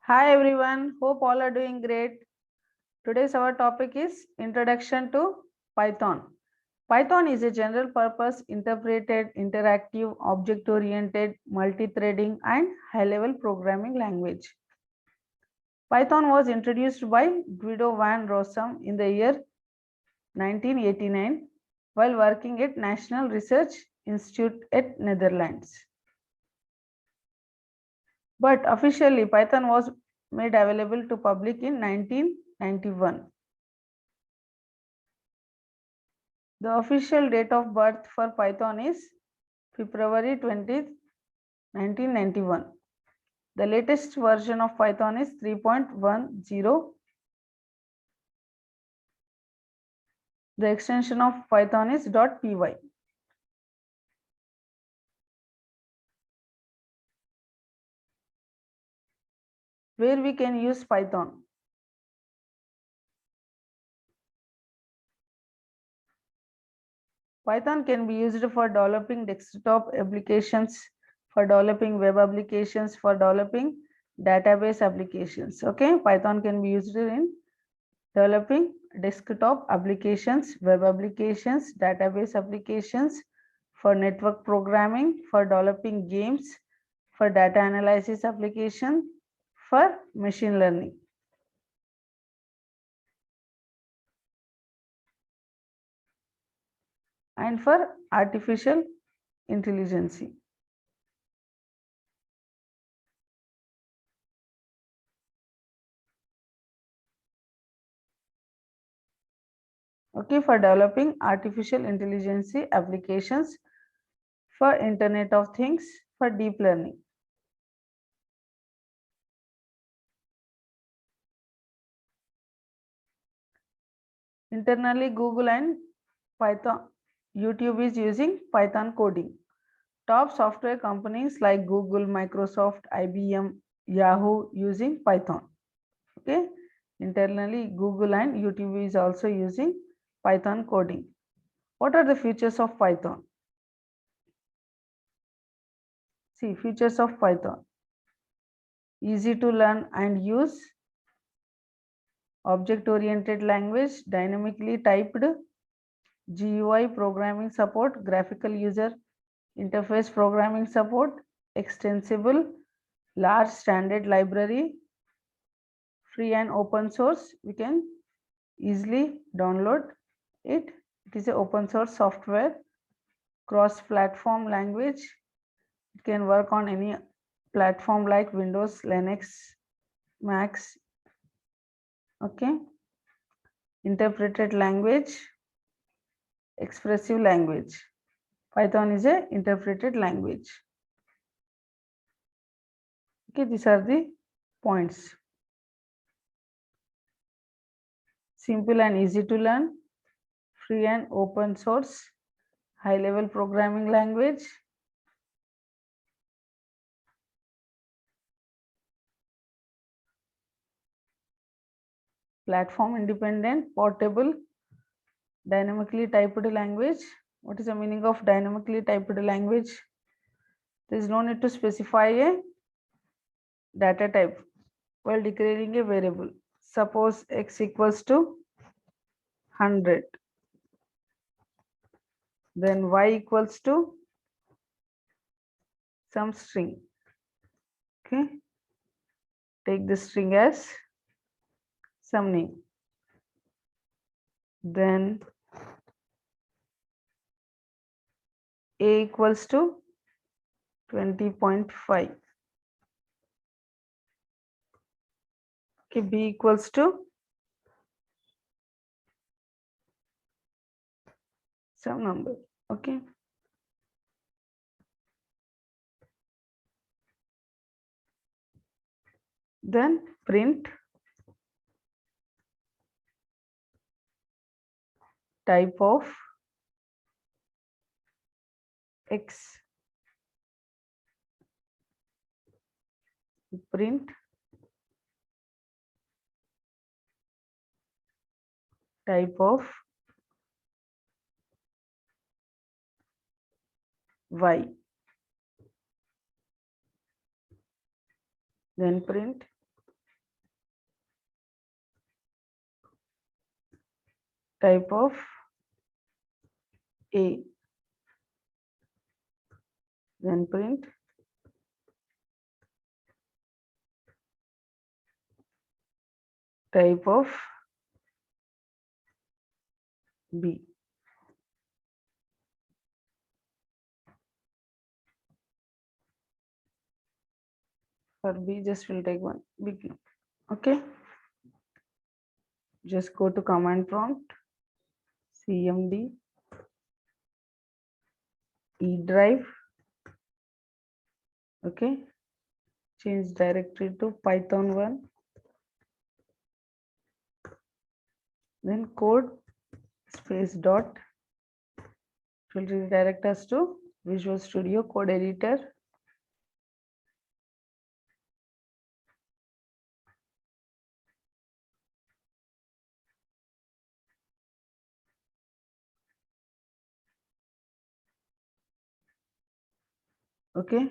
Hi everyone, hope all are doing great. Today's our topic is Introduction to Python. Python is a general purpose interpreted, interactive, object oriented, multi-threading and high-level programming language. Python was introduced by Guido van Rossum in the year 1989 while working at National Research Institute at Netherlands. But officially Python was made available to public in 1991. The official date of birth for Python is February 20th, 1991. The latest version of Python is 3.10. The extension of Python is .py. Where we can use Python. Python can be used for developing desktop applications, for developing web applications, for developing database applications. Okay, Python can be used in developing desktop applications, web applications, database applications, for network programming, for developing games, for data analysis application, for machine learning. And for artificial intelligence. Okay, for developing artificial intelligence applications, for Internet of Things, for deep learning. Internally, Google and Python, YouTube is using Python coding. Top software companies like Google, Microsoft, IBM, Yahoo using Python. Okay, internally Google and YouTube is also using Python coding. What are the features of Python? See, features of Python. Easy to learn and use, object-oriented language, dynamically typed, GUI programming support, graphical user interface programming support, extensible, large standard library, free and open source. We can easily download it. It is an open source software, cross-platform language. It can work on any platform like Windows, Linux, Macs. Okay. Interpreted language, expressive language. Python is a interpreted language. Okay, these are the points. Simple and easy to learn, free and open source, high level programming language, platform independent, portable, dynamically typed language. What is the meaning of dynamically typed language? There is no need to specify a data type while declaring a variable. Suppose x equals to 100, then y equals to some string. Okay, take the string as some name. Then a equals to 20.5. Okay, b equals to some number. Okay, then print type of x, print type of y, then print type of A, then print type of B. For B, just will take one big loop. Okay, just go to command prompt, cmd E drive. Okay, change directory to python1, then code space dot, it will redirect us to Visual Studio Code Editor. Okay,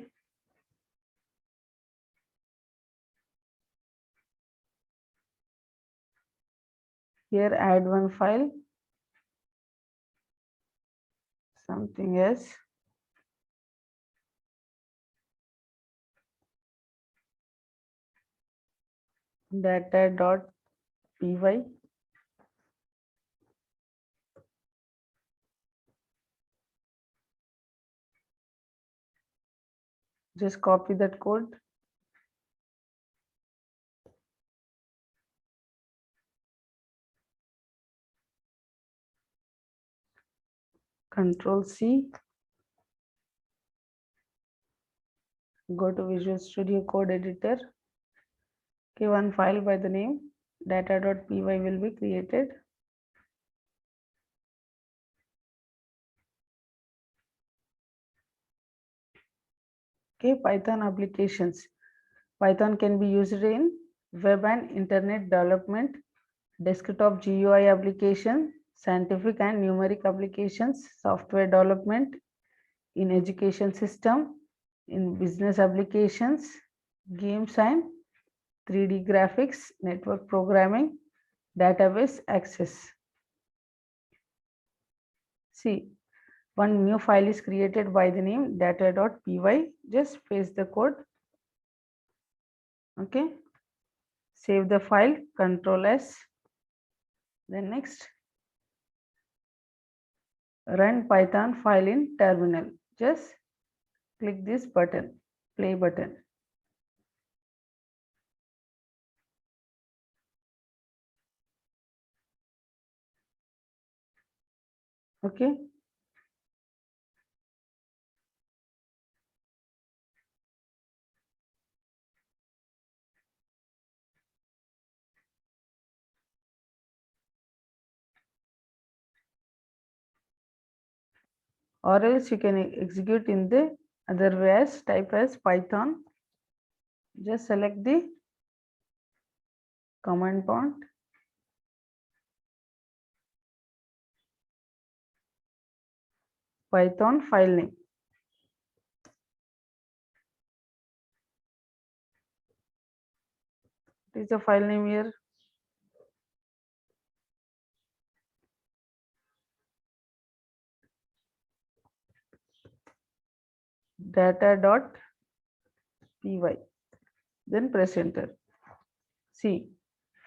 here add one file, something else, data.py. Just copy that code, Control C, go to Visual Studio Code Editor. Okay, one file by the name data.py will be created. Okay, Python applications. Python can be used in web and internet development, desktop GUI application, scientific and numeric applications, software development, in education system, in business applications, games and 3D graphics, network programming, database access. See, one new file is created by the name data.py. Just paste the code. Okay, save the file, Control S. Then next, run Python file in terminal. Just click this button, play button. Okay, or else you can execute in the other way as type as Python. Just select the command prompt, Python file name. What is the file name here? Data.py. Then press enter. See,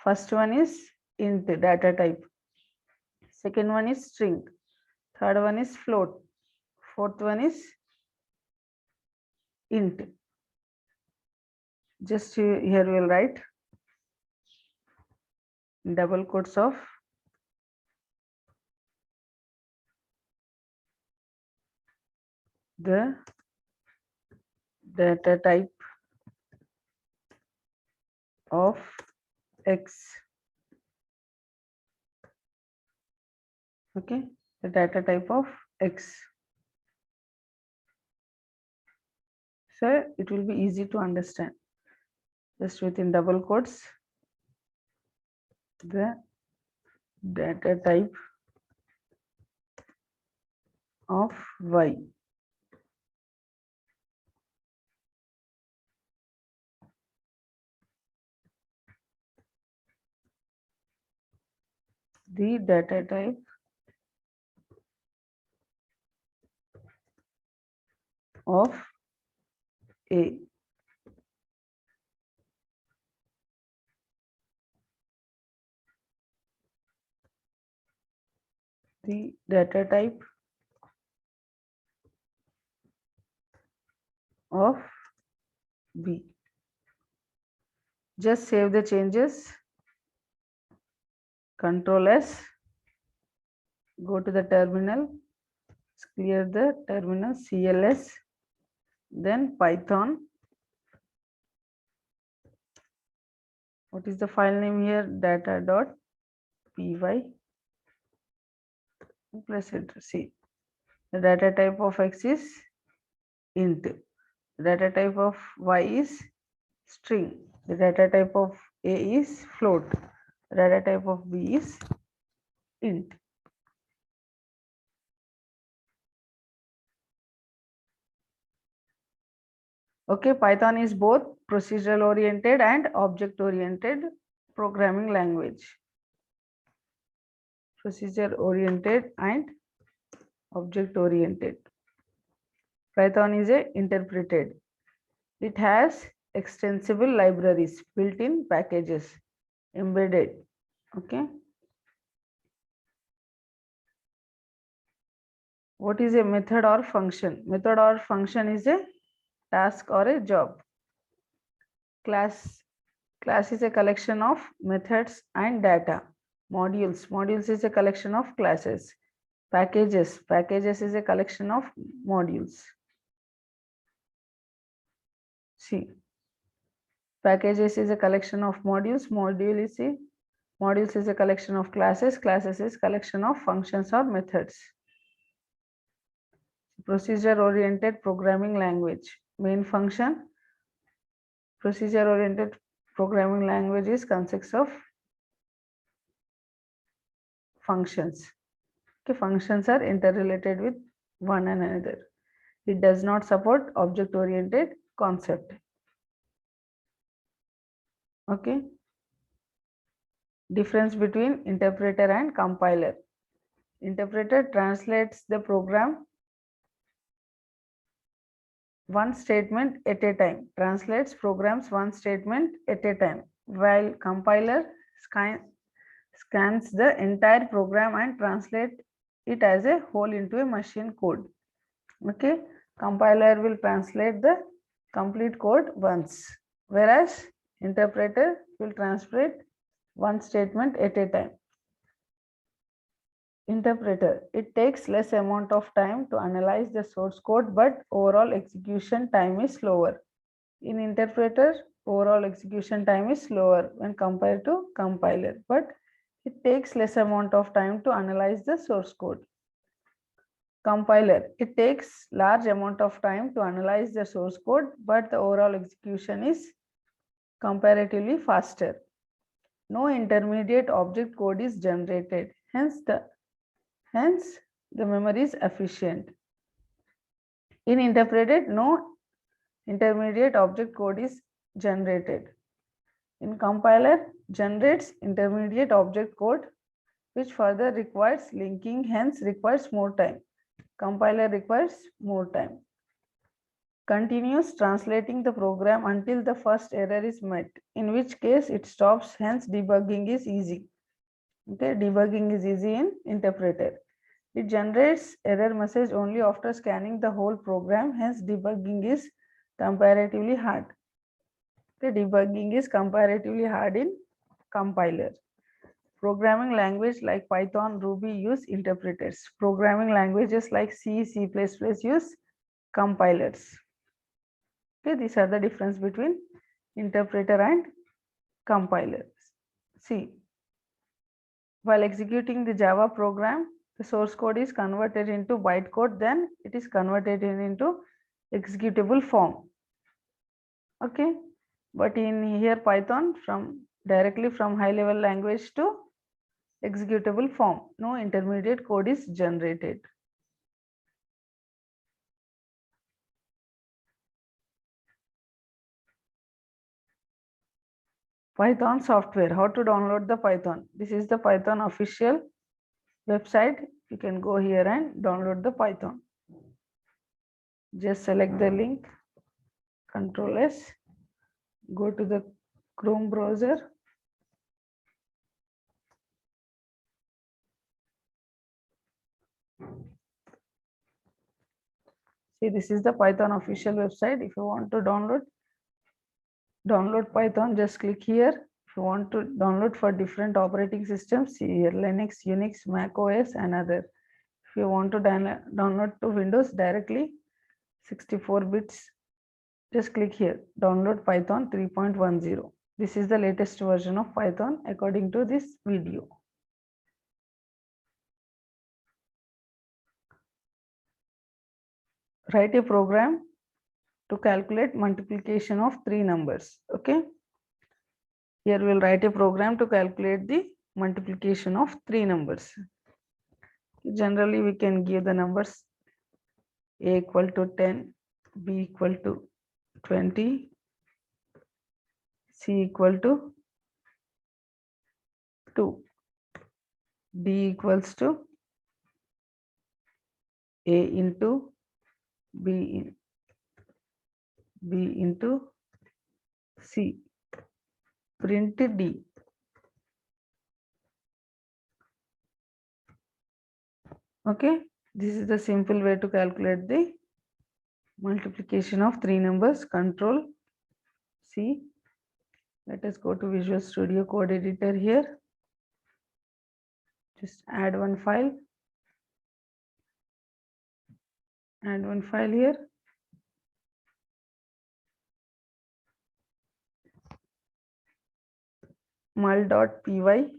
first one is int data type, second one is string, third one is float, fourth one is int. Just here we'll write double quotes of the data type of X. Okay, the data type of X. So it will be easy to understand. Just within double quotes, the data type of Y. the data type of A. The data type of B. Just save the changes, Control S, go to the terminal, clear the terminal, CLS, then Python. What is the file name here? Data.py. Press enter. See, the data type of X is int. The data type of Y is string. The data type of A is float. The data type of B is int. Okay, Python is both procedural oriented and object oriented programming language. Procedure oriented and object oriented. Python is interpreted. It has extensible libraries, built-in packages, embedded. Okay. What is a method or function? Method or function is a task or a job. Class is a collection of methods and data. Modules is a collection of classes. Packages is a collection of modules. See, packages is a collection of modules. Modules is a collection of classes. Classes is collection of functions or methods. Procedure oriented programming language. Main function. Procedure oriented programming languages consists of functions. Okay, functions are interrelated with one another. It does not support object oriented concept. Okay. Difference between interpreter and compiler. Interpreter translates the program one statement at a time, translates programs one statement at a time, while compiler scans the entire program and translate it as a whole into a machine code. Okay, compiler will translate the complete code once, whereas interpreter will translate one statement at a time. Interpreter, it takes less amount of time to analyze the source code, but overall execution time is slower. In interpreter, overall execution time is slower when compared to compiler, but it takes less amount of time to analyze the source code. Compiler, it takes large amount of time to analyze the source code, but the overall execution is comparatively faster. No intermediate object code is generated, hence the memory is efficient. In interpreted, no intermediate object code is generated. In compiler, generates intermediate object code, which further requires linking, hence requires more time. Compiler requires more time. Continues translating the program until the first error is met, in which case it stops, hence debugging is easy. Okay, debugging is easy in interpreter. It generates error message only after scanning the whole program, hence debugging is comparatively hard. The debugging is comparatively hard in compiler. Programming language like Python, Ruby use interpreters. Programming languages like C, C++ use compilers. Okay, these are the difference between interpreter and compiler. See, while executing the Java program, the source code is converted into bytecode, then it is converted into executable form. Okay, but in here Python, directly from high level language to executable form, no intermediate code is generated. Python software. How to download the Python? This is the Python official website. You can go here and download the Python. Just select the link, Control S, go to the Chrome browser. See, this is the Python official website. If you want to download Python, just click here. If you want to download for different operating systems, see here, Linux, Unix, Mac OS and other. If you want to download to Windows directly, 64 bits, just click here, download Python 3.10. This is the latest version of Python according to this video. Write a program to calculate multiplication of three numbers. Okay. Here we'll write a program to calculate the multiplication of three numbers. Generally, we can give the numbers A equal to 10, B equal to 20, C equal to 2, D equals to A into B into C. Print D. Okay, this is the simple way to calculate the multiplication of three numbers. Control C. Let us go to Visual Studio Code Editor here. Just add one file. Add one file here. mul.py.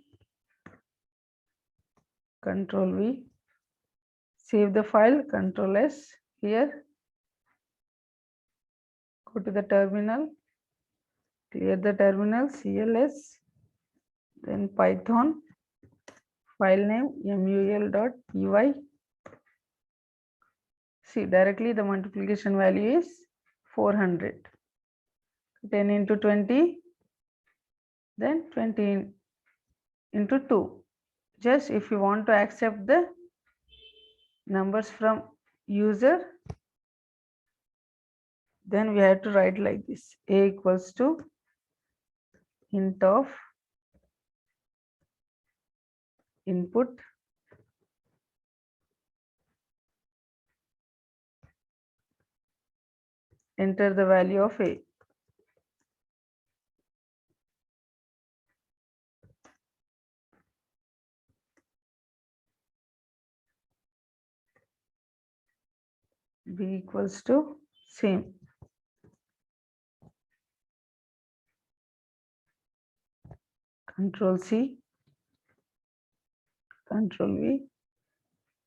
Control V. Save the file. Control S here. Go to the terminal. Clear the terminal. CLS. Then Python. File name mul.py. See, directly the multiplication value is 400. 10 into 20. Then 20 into 2. Just if you want to accept the numbers from user, then we have to write like this. A equals to int of input enter the value of A. B equals to same. Control C. Control V.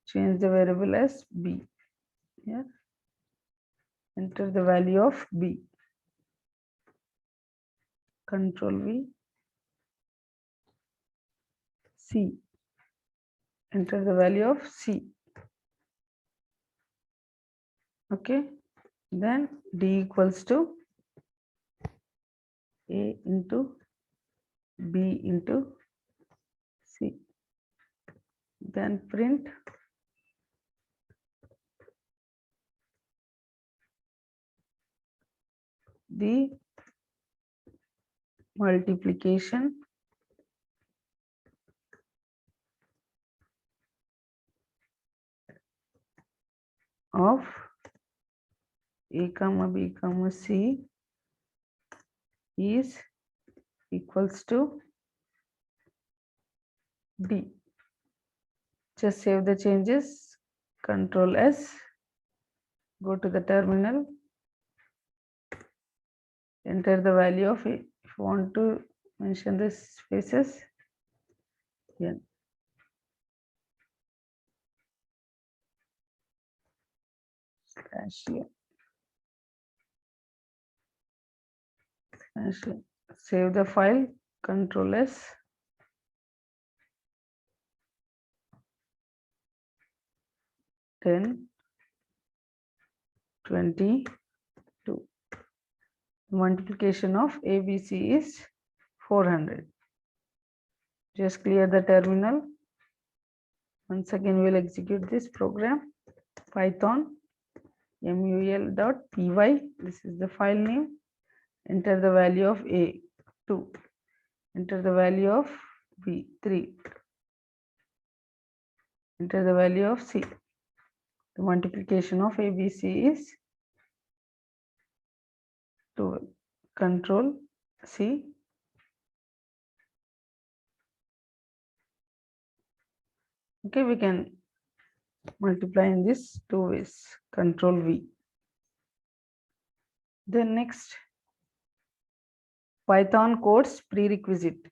Change the variable as B. Here. Enter the value of B. Control V. C. Enter the value of C. Okay. Then D equals to A into B into C. Then print the multiplication of A comma B comma C is equals to D. Just save the changes. Control S. Go to the terminal. Enter the value of A. If you want to mention the spaces, here. Slash here. Slash here. Save the file. Control S. Then 22. Multiplication of ABC is 400. Just clear the terminal. Once again, we'll execute this program. Python mul.py. This is the file name. Enter the value of A, 2. Enter the value of B, 3. Enter the value of C. The multiplication of ABC is 12. Control C. Okay, we can multiply in this 2 ways. Control V. Then next, Python codes prerequisite.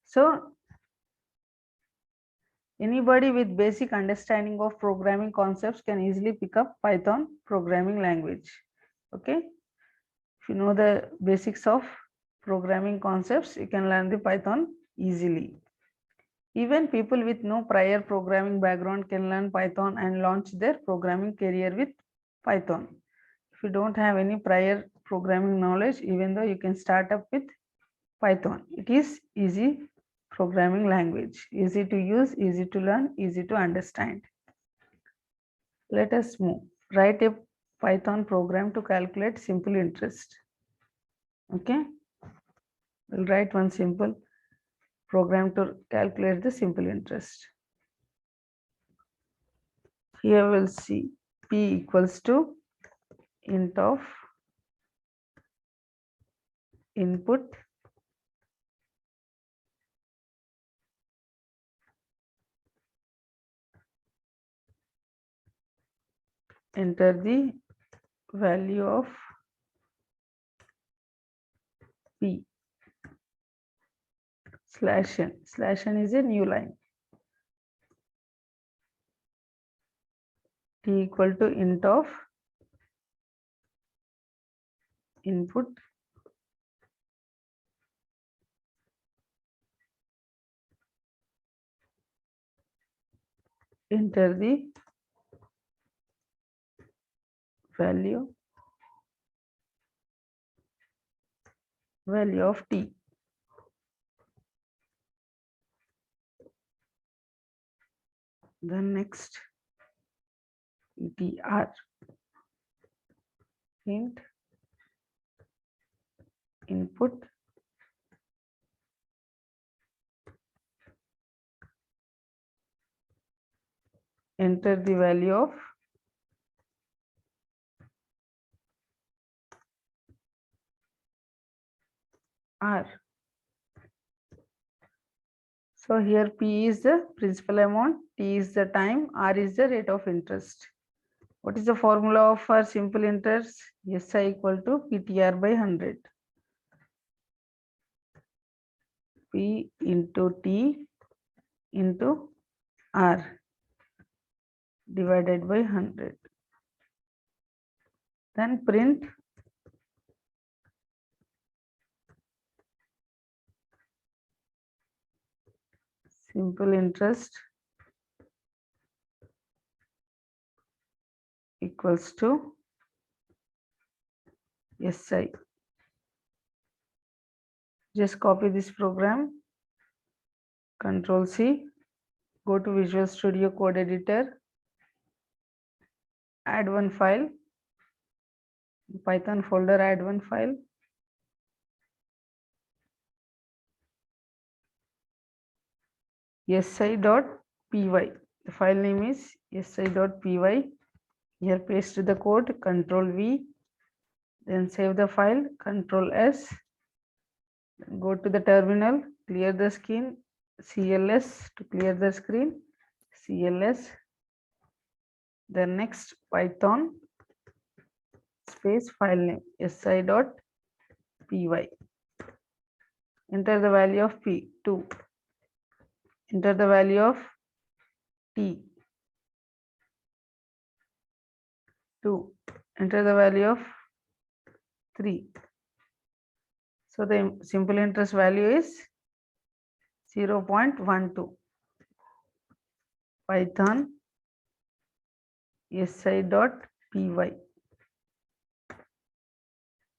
So anybody with basic understanding of programming concepts can easily pick up Python programming language. Okay, if you know the basics of programming concepts, you can learn the Python easily. Even people with no prior programming background can learn Python and launch their programming career with Python. If you don't have any prior programming knowledge, even though you can start up with Python. It is easy programming language, easy to use, easy to learn, easy to understand. Let us move. Write a Python program to calculate simple interest. Okay, we'll write one simple program to calculate the simple interest. Here we'll see P equals to int of input enter the value of P slash n. Slash n is a new line. T equal to int of input enter the value of T. Then next ETR int input enter the value of R. So here P is the principal amount, T is the time, R is the rate of interest. What is the formula for simple interest? SI equal to PTR by 100. P into T into R divided by 100. Then print simple interest equals to SI. Just copy this program, Control C, go to Visual Studio Code Editor, add one file, Python folder, add one file. si.py. The file name is si.py. Here paste the code, Control V, then save the file, Control S. Go to the terminal, clear the screen, CLS to clear the screen, CLS. Then next Python space file name si.py. Enter the value of P, 2. Enter the value of T, 2. Enter the value of 3. So the simple interest value is 0.12. Python si.py.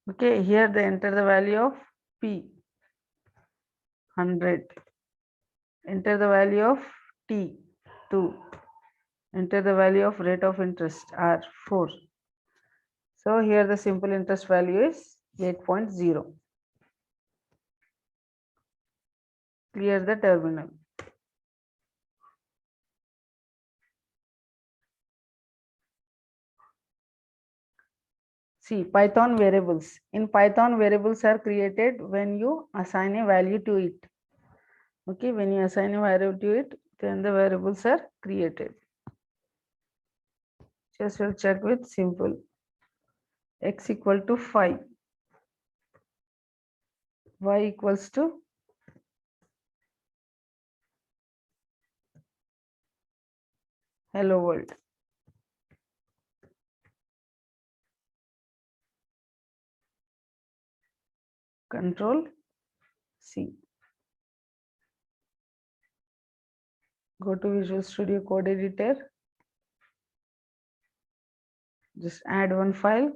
Okay, here they enter the value of P 100. Enter the value of T 2. Enter the value of rate of interest R 4. So here the simple interest value is 8.0. Clear the terminal. See, Python variables. In Python, variables are created when you assign a value to it. Okay, when you assign a value to it, then the variables are created. Just will check with simple. X equal to 5. Y equals to hello world. Control C. Go to Visual Studio Code Editor. Just add one file.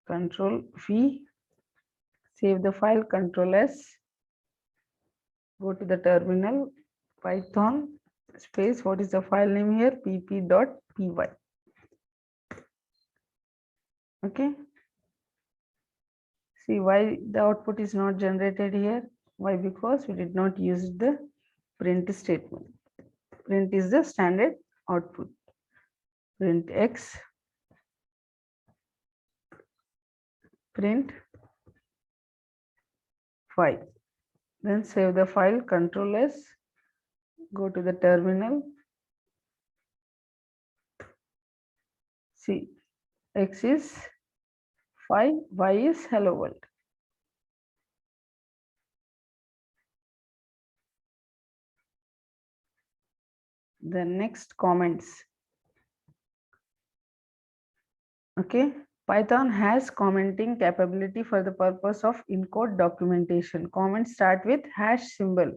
Control V. Save the file. Control S. Go to the terminal. Python space. What is the file name here? pp.py. Okay. See why the output is not generated here. Why? Because we did not use the print statement. Print is the standard output. Print X, print 5. Then save the file. Control S. Go to the terminal. See, X is 5, Y is hello world. The next comments. Okay, Python has commenting capability for the purpose of in-code documentation. Comments start with hash symbol.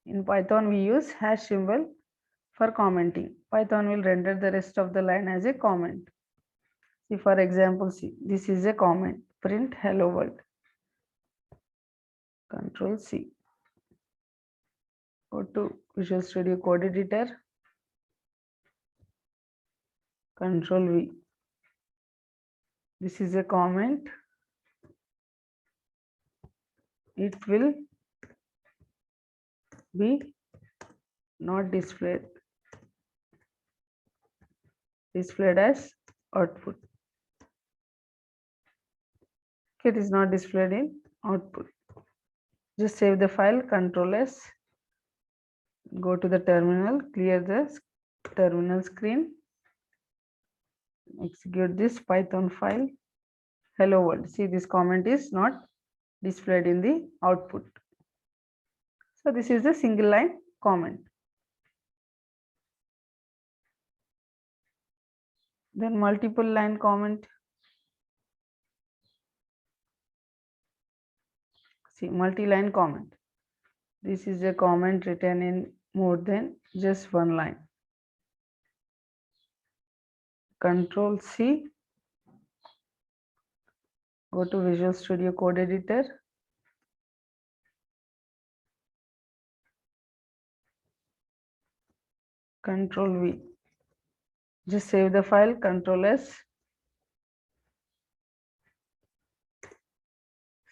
In Python, we use hash symbol for commenting. Python will render the rest of the line as a comment. See, for example, see, this is a comment. Print hello world. Control C. Go to Visual Studio Code Editor. Control V. This is a comment. It will be not displayed as output. It is not displayed in output. Just save the file. Control S. Go to the terminal. Clear the terminal screen. Execute this Python file. Hello world. See, this comment is not displayed in the output. So this is a single line comment. Then multiple line comment. See, multi-line comment. This is a comment written in more than just one line. Control C. Go to Visual Studio Code Editor. Control V. Just save the file. Control S.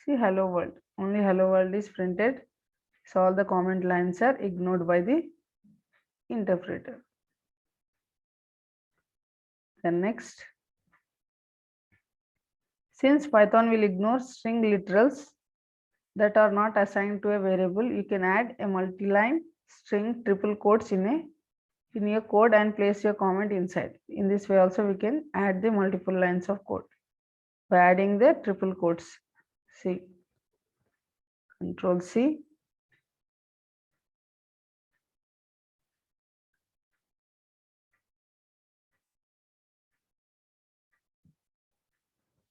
See, hello world. Only hello world is printed. So all the comment lines are ignored by the interpreter. Then next. Since Python will ignore string literals that are not assigned to a variable, you can add a multi-line string triple quotes in your code and place your comment inside. In this way also we can add the multiple lines of code by adding the triple quotes. See, Control C.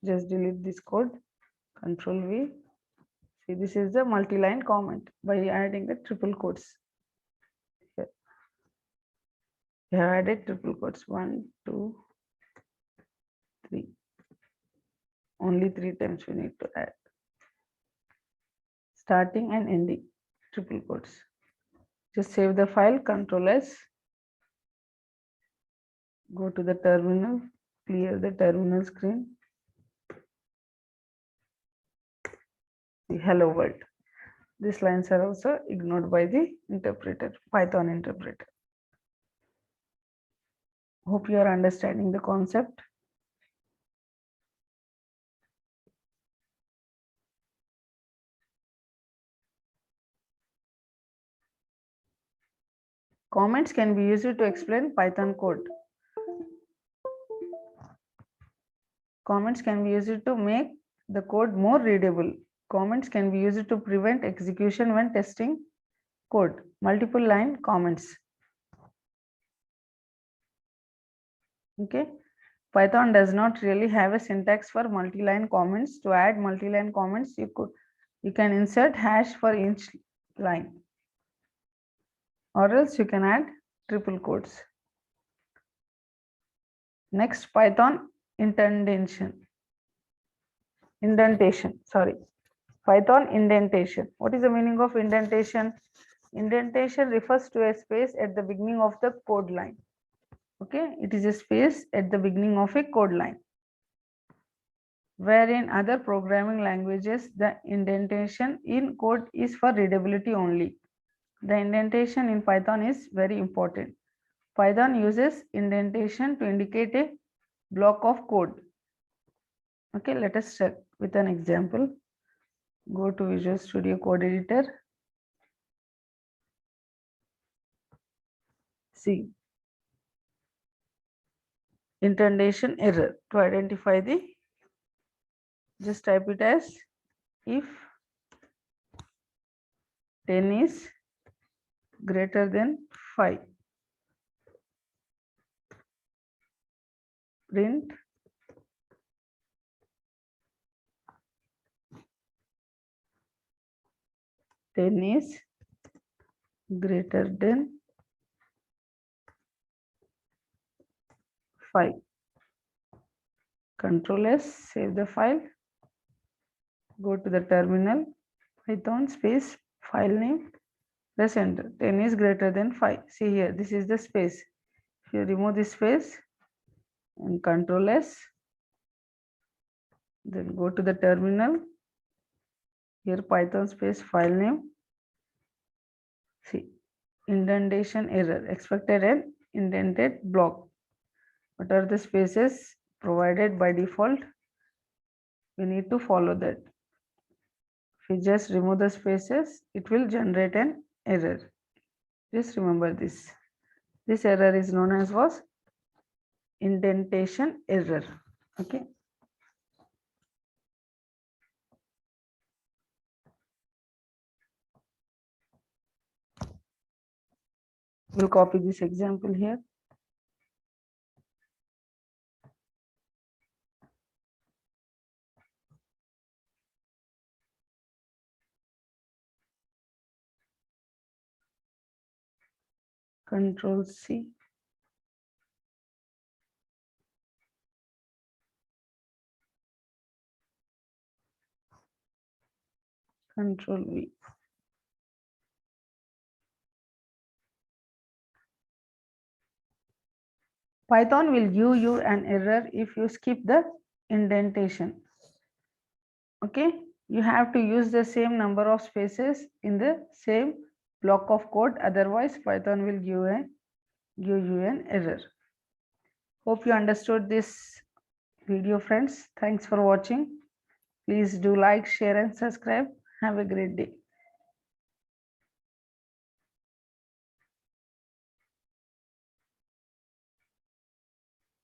Just delete this code. Control V. See, this is the multi-line comment by adding the triple quotes. Here. We have added triple quotes 1, 2, 3. Only 3 times we need to add. Starting and ending triple quotes. Just save the file, Control S. Go to the terminal, clear the terminal screen. The hello world. These lines are also ignored by the interpreter, Python interpreter. Hope you are understanding the concept. Comments can be used to explain Python code. Comments can be used to make the code more readable. Comments can be used to prevent execution when testing code. Multiple line comments. Okay. Python does not really have a syntax for multi-line comments. To add multi-line comments, you can insert hash for each line, or else you can add triple quotes. Next, Python indentation. Python indentation. What is the meaning of indentation? Indentation refers to a space at the beginning of the code line. Okay, it is a space at the beginning of a code line. Where in other programming languages, the indentation in code is for readability only. The indentation in Python is very important. Python uses indentation to indicate a block of code. Okay, let us check with an example. Go to Visual Studio Code Editor. See, indentation error. To identify the, just type it as if 10 is greater than 5. Print ten is greater than 5. Control S, save the file. Go to the terminal, Python space file name, press enter. 10 is greater than 5. See here, this is the space. If you remove this space and Control S, then go to the terminal. Here Python space file name. See, indentation error, expected an indented block. What are the spaces provided by default? We need to follow that. If you just remove the spaces, it will generate an error. Just remember this. This error is known as was indentation error. Okay. We'll copy this example here. Control C. Control V. Python will give you an error if you skip the indentation. Okay, you have to use the same number of spaces in the same block of code, otherwise Python will give you an error. Hope you understood this video, friends. Thanks for watching. Please do like, share and subscribe. Have a great day.